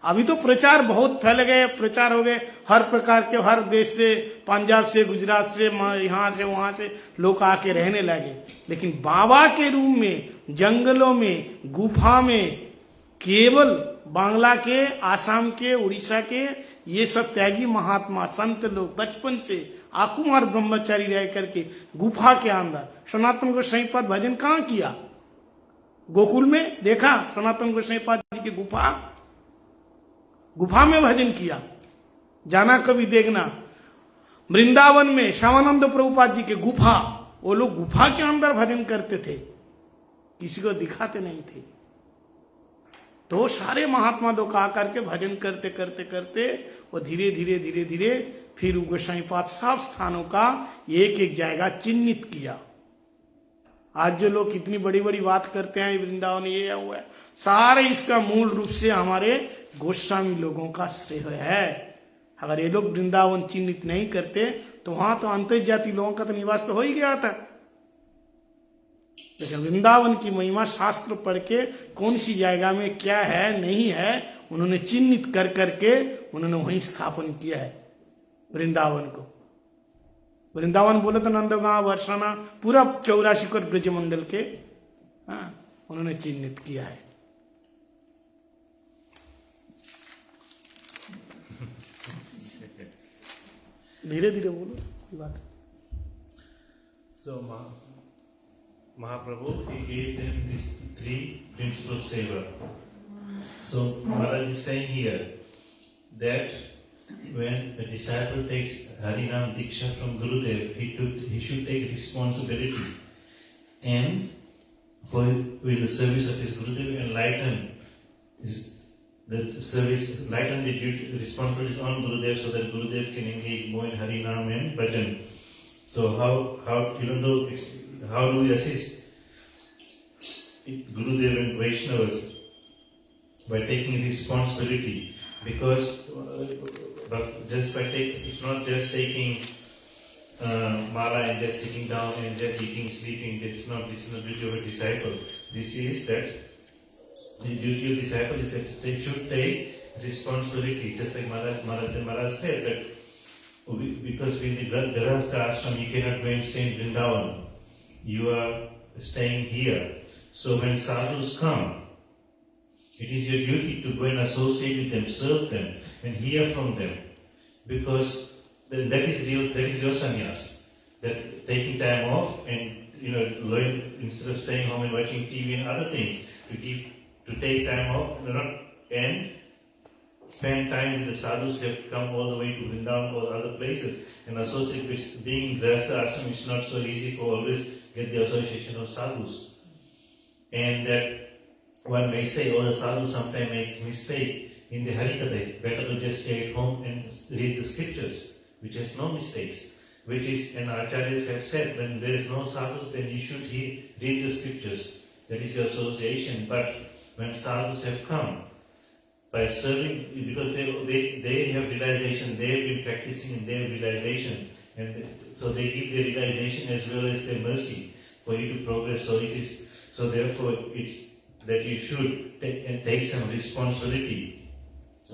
अभी तो प्रचार बहुत फैल गए, प्रचार हो गए हर प्रकार के, हर देश से, पंजाब से, गुजरात से, यहाँ से वहां से लोग आके रहने लगे। लेकिन बाबा के रूम में, जंगलों में, गुफा में, केवल बांग्ला के, आसाम के, उड़ीसा के ये सब त्यागी महात्मा संत लोग बचपन से आकुमार ब्रह्मचारी रह करके गुफा के अंदर सनातन गोस्वामी पाद भजन कहाँ किया? गोकुल में देखा सनातन गोस्वामी पाद जी की गुफा में भजन किया। जाना कभी देखना। वृंदावन में श्यामानंद प्रभुपाद जी के गुफा, वो लोग गुफा के अंदर भजन करते थे, किसी को दिखाते नहीं थे। तो सारे महात्मा लोग आकर के भजन करते करते करते वो धीरे धीरे धीरे धीरे फिर गोस्वामी पाद सब स्थानों का एक एक जायगा चिन्हित किया। आज जो लोग इतनी बड़ी बड़ी बात करते हैं वृंदावन ये हुआ है, सारे इसका मूल रूप से हमारे गोस्वामी लोगों का श्रेय है। अगर ये लोग वृंदावन चिन्हित नहीं करते तो वहां तो अंतर्जाति लोगों का तो निवास तो हो ही गया था। लेकिन वृंदावन की महिमा शास्त्र पढ़ के कौन सी जगह में क्या है नहीं है उन्होंने चिन्हित कर करके उन्होंने वहीं स्थापन किया है वृंदावन को। वृंदावन बोले तो नंदगांव, बरसाना, पूरा 84 कोट ब्रजमंडल के उन्होंने चिन्हित किया है। धीरे धीरे बोलो कोई बात। So Mahaprabhu, he gave them these three principles of seva. So Maharaj is saying here that when a disciple takes Harinam Diksha from Gurudev, he should take responsibility and for with the service of his Gurudev enlighten lighten the duty, responsibilities on Gurudev so that Gurudev can engage more in Harinam and Bhajan. So how do we assist Gurudev and Vaishnavas? By taking responsibility, because it's not just taking mala and just sitting down and just eating, sleeping. This is not the duty of a disciple. This is that the duty of a disciple is that they should take responsibility, just like Maharaj said that because in the Grahastha ashram you cannot go and stay in Vrindavan. You are staying here. So when sadhus come, it is your duty to go and associate with them, serve them, and hear from them, because that is your sannyas. That taking time off and learn instead of staying home and watching TV and other things, to take time off and spend time with the sadhus who have come all the way to Vrindavan or other places and associate with being in Grahastha ashram. It's not so easy for always get the association of sadhus, and that one may say, the sadhu sometimes makes mistake in the Harikatha. It's better to just stay at home and read the scriptures, which has no mistakes. which is, and Acharyas have said, when there is no sadhus, then you should read the scriptures. That is your association. But when sadhus have come, by serving, because they have realization, they have been practicing in their realization, and so they give their realization as well as their mercy for you to progress. So therefore it's that you should take some responsibility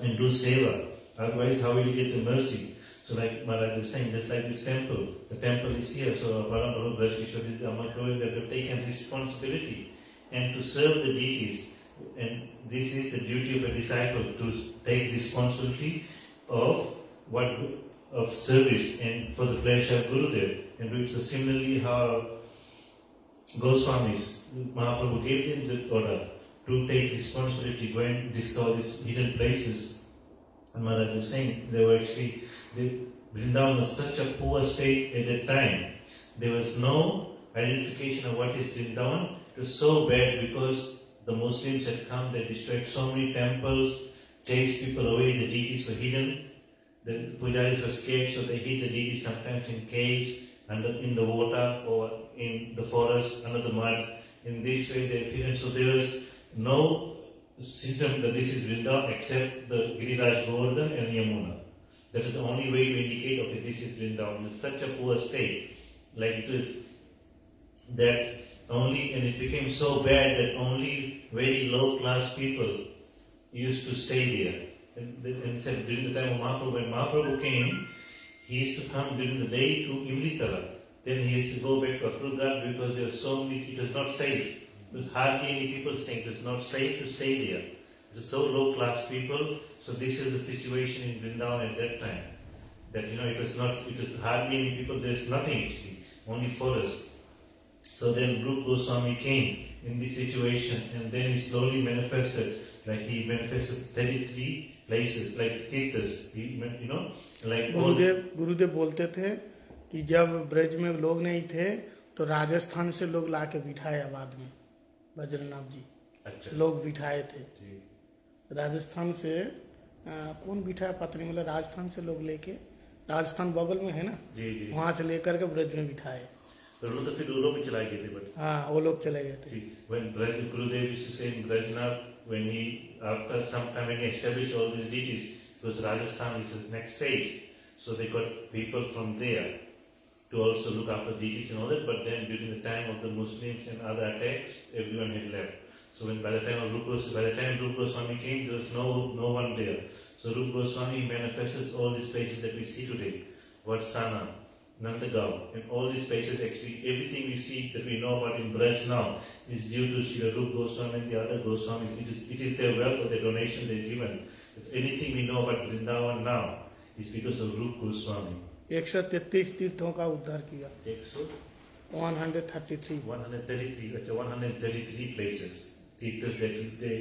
and do seva. Otherwise, how will you get the mercy? So like Maharaj was saying, just like this temple, the temple is here, so Param Prabhu Brajkishore Amarkoi, that they've taken responsibility and to serve the deities. And this is the duty of a disciple, to take responsibility of service and for the pleasure of Gurudev. And do it so similarly how Goswamis, Mahaprabhu gave them the order to take responsibility, go and discover these hidden places. And Maharaj was saying, Vrindavan was such a poor state at that time. There was no identification of what is Vrindavan. It was so bad because the Muslims had come, they destroyed so many temples, chased people away, the deities were hidden. The pujaris were scared, so they hid the deities sometimes in caves, in the water, or in the forest, under the mud. In this way they hidden. So there was no symptom that this is Vrindavan except the Giriraj Govardhan and Yamuna. That is the only way to indicate, okay, this is Vrindavan. It's such a poor state, like it is, that only, and it became so bad that only very low class people used to stay there. And said during the time of Mahaprabhu, when Mahaprabhu came, he used to come during the day to Imlitala. Then he used to go back to Akrughat because there were so many, it was not safe. There was hardly any people staying. It was not safe to stay there. It was so low class people. So this is the situation in Vrindavan at that time. That it was hardly any people, there's nothing actually, only forest. So then Rupa Goswami came in this situation, and then he slowly manifested, like he manifested 33 places, like Tirthas, like गुरुदेव बोलते थे कि जब ब्रज में लोग नहीं थे तो राजस्थान से लोग लाके बिठाए आबाद में, बजरनाथ जी अच्छा लोग बिठाए थे राजस्थान से। कौन बिठाया पता नहीं, मतलब राजस्थान से लोग लेके, राजस्थान बगल में है ना, वहां से लेकर के ब्रज में बिठाए। तो फिर लोग भी चलाए गए थे, बट हाँ वो लोग चले गए थे। When Gurudev used to say in Brajnath, when he, after some time when he established all these deities, because Rajasthan is his next state, so they got people from there to also look after deities and all that, but then during the time of the Muslims and other attacks, everyone had left. So by the time Rupa Goswami came, there was no one there. So Rupa Goswami manifests all these places that we see today, Vatsana, Nandagaon, and all these places, actually everything we see that we know about in Braj now is due to Srila Rupa Goswami and the other Goswamis. It is their wealth or their donation they've given. But anything we know about Vrindavan now is because of Rupa Goswami. 133 तीर्थों का उद्धार किया। 133 places. Tirthas that they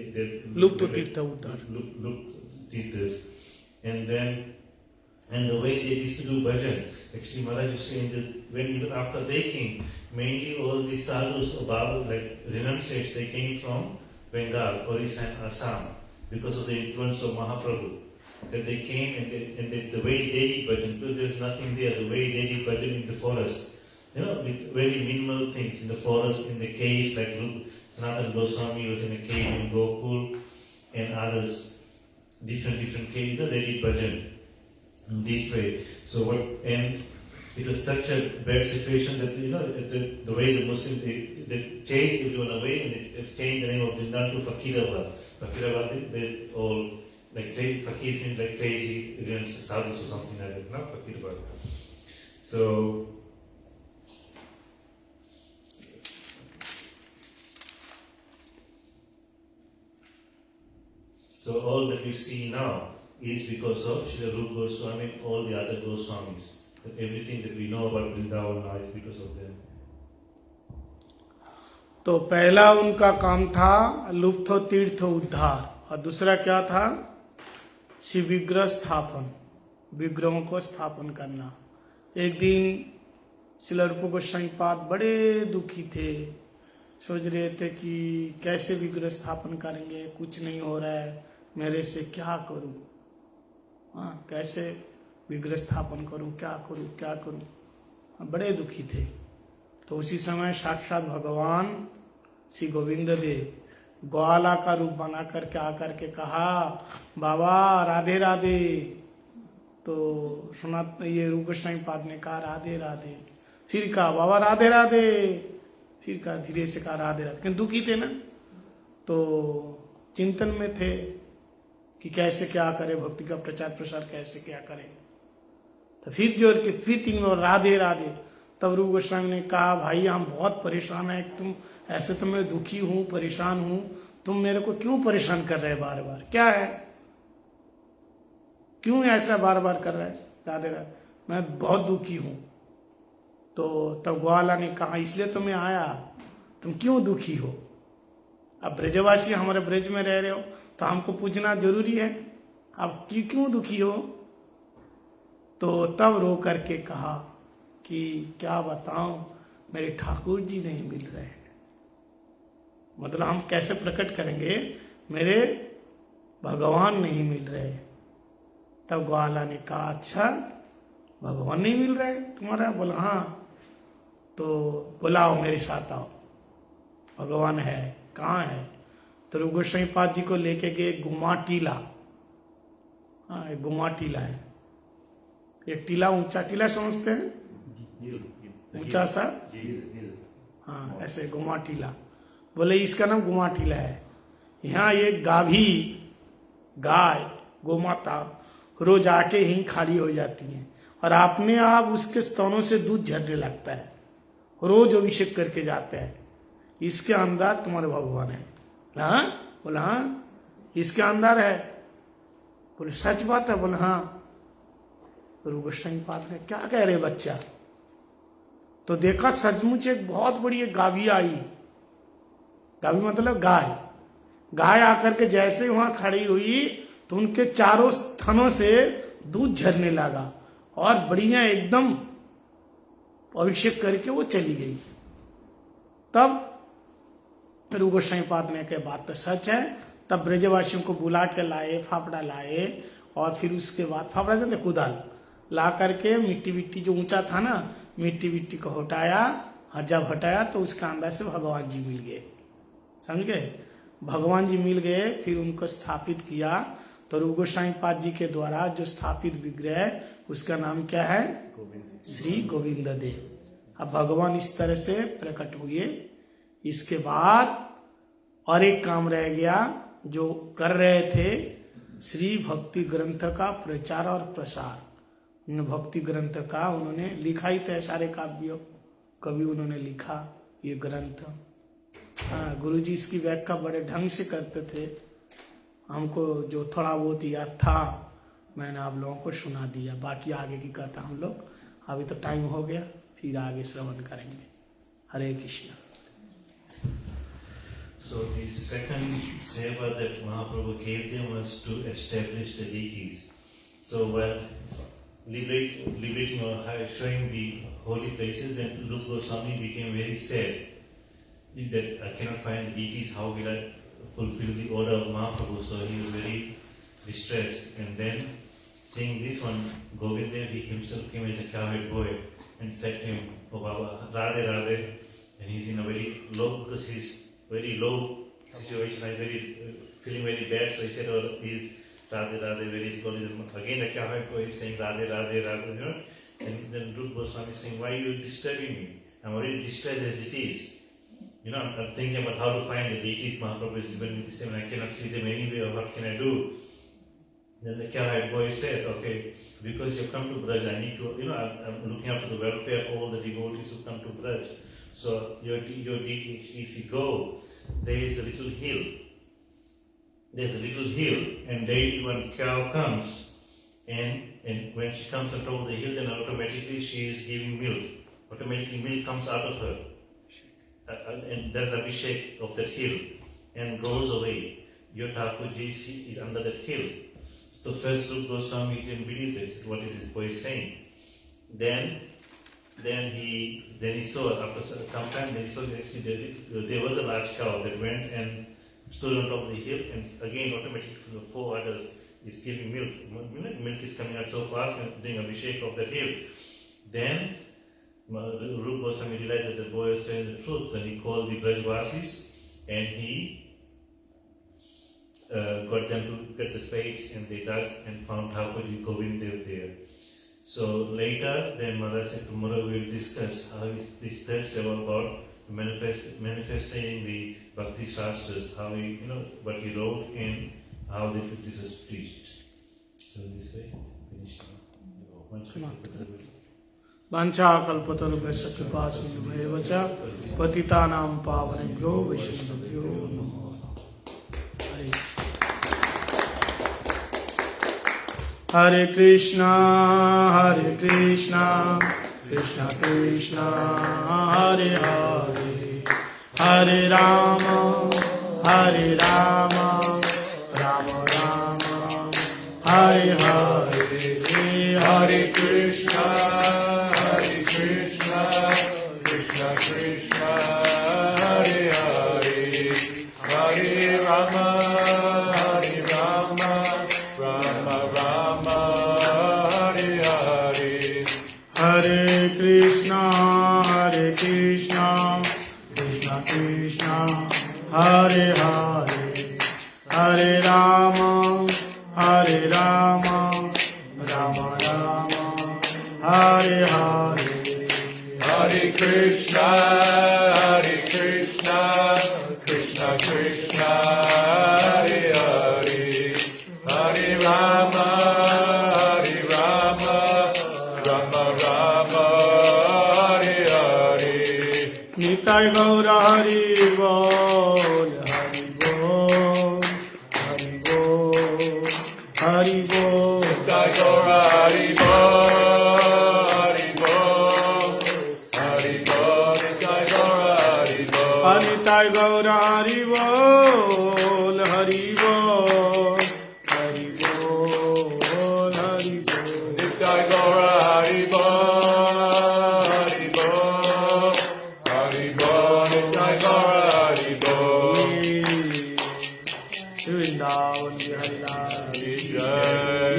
लुप्त तीर्थ उद्धार, Lupt Tirthas. And the way they used to do bhajan, actually Maharaj is saying that when even after they came, mainly all the sadhus above, like renunciates, they came from Bengal, Orissa and Assam because of the influence of Mahaprabhu. That they came and the way they did bhajan, because there was nothing there, the way they did bhajan in the forest, with very minimal things in the forest, in the caves, like Sanatana Goswami was in a cave in Gokul and others, different caves, they did bhajan in this way. So and it was such a bad situation that the way the Muslims they chased everyone away and they changed the name of Vrindavan to Fakirabad. Fakirabad is all like Fakir means like crazy sadhus or something like that. Not Fakirabad. So all that we see now is because of Srila Rupa Goswami and all the other Goswamis. That everything that we know about Vrindavan now is because of them. तो पहला उनका काम था लुप्त तीर्थ उद्धार, और दूसरा क्या था, शिव विग्रह स्थापन, विग्रहों को स्थापन करना। एक दिन श्रील रूप गोस्वामी पाद बड़े दुखी थे, सोच रहे थे कि कैसे विग्रह स्थापन करेंगे, कुछ नहीं हो रहा है, मेरे से क्या करूं, कैसे विग्रह स्थापन करूं, क्या करूं। बड़े दुखी थे। तो उसी समय साक्षात भगवान श्री गोविंद देव ग्वाला का रूप बना करके आकर के कहा, बाबा राधे राधे। तो सुना ये रूप गोस्वामी पाद ने कहा राधे राधे, फिर कहा बाबा राधे राधे, फिर कहा धीरे से कहा राधे राधे। क्यों दुखी थे ना, तो चिंतन में थे कि कैसे क्या करे, भक्ति का प्रचार प्रसार कैसे क्या करे। तो फिर जोर के फिर 3 बार राधे राधे। तब रूप गोस्वामी ने कहा, भाई हम बहुत परेशान है, तुम ऐसे तो मैं दुखी हूं, परेशान हूं, तुम मेरे को क्यों परेशान कर रहे बार बार, क्या है, क्यों ऐसा बार बार कर रहा है राधे राधे, मैं बहुत दुखी हूं। तो तब ग्वाला ने कहा, इसलिए तो मैं आया, तुम क्यों दुखी हो। अब ब्रजवासी हमारे ब्रज में रह रहे हो तो हमको पूछना जरूरी है, अब क्यों दुखी हो। तो तब रो करके कहा कि क्या बताऊं, मेरे ठाकुर जी नहीं मिल रहे हैं। मतलब हम कैसे प्रकट करेंगे, मेरे भगवान नहीं मिल रहे। तब ग्वाला ने कहा, अच्छा भगवान नहीं मिल रहे तुम्हारा। बोला हाँ। तो बुलाओ मेरे साथ आओ, भगवान है, कहाँ है। तो रूप गोस्वामी पाद जी को लेके गए गुमा टीला। हाँ, एक गुमा टीला है, एक टीला, ऊंचा टीला समझते हैं, ऊंचा सा, हाँ ऐसे गुमा टीला। बोले इसका नाम गुमा टीला है। यहाँ एक गाभी गाय गोमाता रोज आके ही खाली हो जाती है और अपने आप उसके स्तनों से दूध झरने लगता है, रोज अभिषेक करके जाते हैं। इसके अंदर तुम्हारे भगवान है। हाँ, बोला हाँ इसके अंदर है। बोले सच बात है। बोले हाँ। रूप गोस्वामी पाद ने क्या कह रहे बच्चा। तो देखा सचमुच एक बहुत बड़ी एक गाभी आई, गाभी मतलब गाय। गाय आकर के जैसे वहां खड़ी हुई तो उनके चारों थनों से दूध झरने लगा और बढ़िया एकदम अभिषेक करके वो चली गई। तब रूप गोस्वामी पाद ने कहा बात तो सच है। तब ब्रजवासियों को बुला के लाए, फाफड़ा लाए और फिर उसके बाद फाफड़ा देते कुदाल ला करके मिट्टी विट्टी जो ऊंचा था ना, मिट्टी विट्टी को हटाया, और जब हटाया तो उसके अंदर से भगवान जी मिल गए। समझ गए, भगवान जी मिल गए। फिर उनको स्थापित किया। तो रूप गोस्वामी पाद जी के द्वारा जो स्थापित विग्रह, उसका नाम क्या है, श्री गोविंद देव। अब भगवान इस तरह से प्रकट हुए। इसके बाद और एक काम रह गया जो कर रहे थे, श्री भक्ति ग्रंथ का प्रचार और प्रसार। भक्ति ग्रंथ का उन्होंने लिखा ही था, सारे काव्य कवि उन्होंने लिखा ये ग्रंथ। हाँ, गुरु जी इसकी व्याख्या बड़े ढंग से करते थे। हमको जो थोड़ा बहुत याद था मैंने आप लोगों को सुना दिया, बाकी आगे की कहता हम लोग, अभी तो टाइम हो गया, फिर आगे श्रवण करेंगे। हरे Krishna. So the second seva that Mahaprabhu gave them was to establish the deities. So while liberating or showing the holy places, then Rupa Goswami became very sad that I cannot find the deities, how will I fulfill the order of Mahaprabhu? So he was very distressed. And then seeing this one, Govinda, he himself came as a cowherd boy and said to him, oh Baba, Radhe Radhe. And he's in a very low, because he's very low situation, I'm feeling very bad, so he said, oh, he's Radhe Radhe, very slowly. Again, the cowherd boy is saying Radhe Radhe Radhe, you know. And then Rupa Goswami is saying, why are you disturbing me? I'm already distressed as it is. You know, I'm thinking about how to find the deities Mahaprabhu is given me this time, and I cannot see them anywhere, what can I do? Then the cowherd boy said, okay, because you've come to Braj, I need to, you know, I'm looking after the welfare of all the devotees who come to Braj. So your deity, if you go, there is a little hill. There's a little hill, and daily one cow comes, and when she comes on top of the hill, then automatically she is giving milk. Automatically milk comes out of her, and there's Abhishek of that hill, and goes away. Your Thakurji is under that hill. So first Rupa Goswami didn't believe it. What is this boy saying? Then he saw, after some time, then he saw that actually there was a large cow that went and stood on top of the hill, and again automatically from the 4 others is giving milk. Milk is coming out so fast and doing Abhishek of that hill. Then Rupa Goswami realized that the boy was telling the truth, and he called the Brajvasis and he got them to get the spades, and they dug and found Thakurji Govind Dev there. So later, then Mother said, tomorrow we will discuss how is this third seva about manifesting the Bhakti Shastras, how he, what he wrote and how the Buddhist was preached. So this way, finished now. वांछा कल्पतरुभ्यश्च कृपा सिन्धुभ्येव च पतितानां पावनेभ्यो वैष्णवेभ्यो नमो नमः। हरे कृष्णा कृष्णा कृष्णा हरे हरे हरे राम राम राम हरे हरे हरे कृष्णा कृष्णा कृष्णा हरे हरे हरे राम राम राम हरे हरे हरे कृष्णा कृष्णा कृष्णा हरे हरे हरे राम राम राम हरे हरे हरे कृष्णा कृष्णा कृष्णा हरे हरे हरे राम राम हरे हरे निताय गौर हरि बोल हरि बोल हरि बोल हरि बोल निताय गौर हरि बोल हरि बोल हरि बोल निताय गौर हरि बोल हरि बोल हरि बोल हरि बोल निताय गौर हरि बोल हरि बोल हरि बोल निताय गौर हरि बोल वृंदावन बिहारी लाल की जय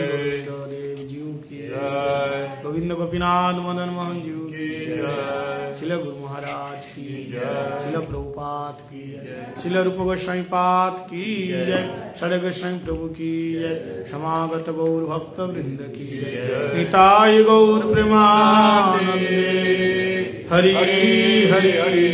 गोविंद देव जी की जय गोविंद गोपीनाथ मदन मोहन जी की जय श्रील गुरु महाराज की जय श्रील प्रभुपाद की जय श्रील रूप गोस्वामी पाद की जय षड गोस्वामी प्रभु की जय समागत गौर भक्त वृंद की जय निताय गौर प्रेमानंदे हरि हरि हरि